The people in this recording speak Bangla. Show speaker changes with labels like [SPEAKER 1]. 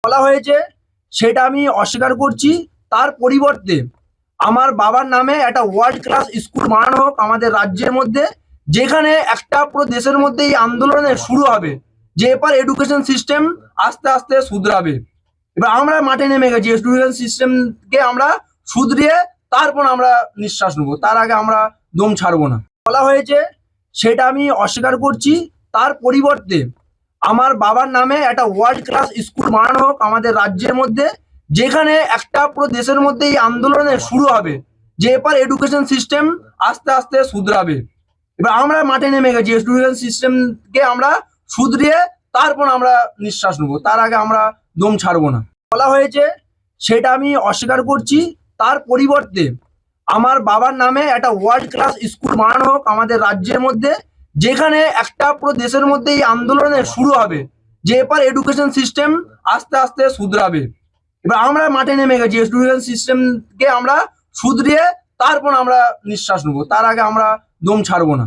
[SPEAKER 1] বলা হয়েছে সেটা আমি অস্বীকার করছি। তার পরিবর্তে আমার বাবার নামে একটা ওয়ার্ল্ড ক্লাস স্কুল বানানো হোক আমাদের রাজ্যের মধ্যে, যেখানে একটা পুরো দেশের মধ্যে এই আন্দোলনের শুরু হবে যে এবার এডুকেশন সিস্টেম আস্তে আস্তে শুধরাবে। এবার আমরা মাঠে নেমে গেছি এডুকেশন সিস্টেমকে আমরা শুধরিয়ে তারপর আমরা নিঃশ্বাস নেবো, তার আগে আমরা দম ছাড়বো না। বলা হয়েছে সেটা আমি অস্বীকার করছি। তার পরিবর্তে আমার বাবার নামে একটা ওয়ার্ল্ড ক্লাস স্কুল বানানো হোক আমাদের রাজ্যের মধ্যে, যেখানে একটা পুরো দেশের মধ্যে এই আন্দোলনের শুরু হবে যে এবার এডুকেশন সিস্টেম আস্তে আস্তে শুধরাবে। এবার আমরা মাঠে নেমে গেছি এডুকেশন সিস্টেমকে আমরা শুধরিয়ে তারপর আমরা নিঃশ্বাস নেবো, তার আগে আমরা দম ছাড়বো না। বলা হয়েছে সেটা আমি অস্বীকার করছি। তার পরিবর্তে আমার বাবার নামে একটা ওয়ার্ল্ড ক্লাস স্কুল বানানো হোক আমাদের রাজ্যের মধ্যে, যেখানে একটা পুরো দেশের মধ্যে এই আন্দোলনের শুরু হবে যে এবার এডুকেশন সিস্টেম আস্তে আস্তে শুধরাবে। এবার আমরা মাঠে নেমে গেছি এডুকেশন সিস্টেমকে আমরা শুধরিয়ে তারপর আমরা নিঃশ্বাস নেবো, তার আগে আমরা দম ছাড়বো না।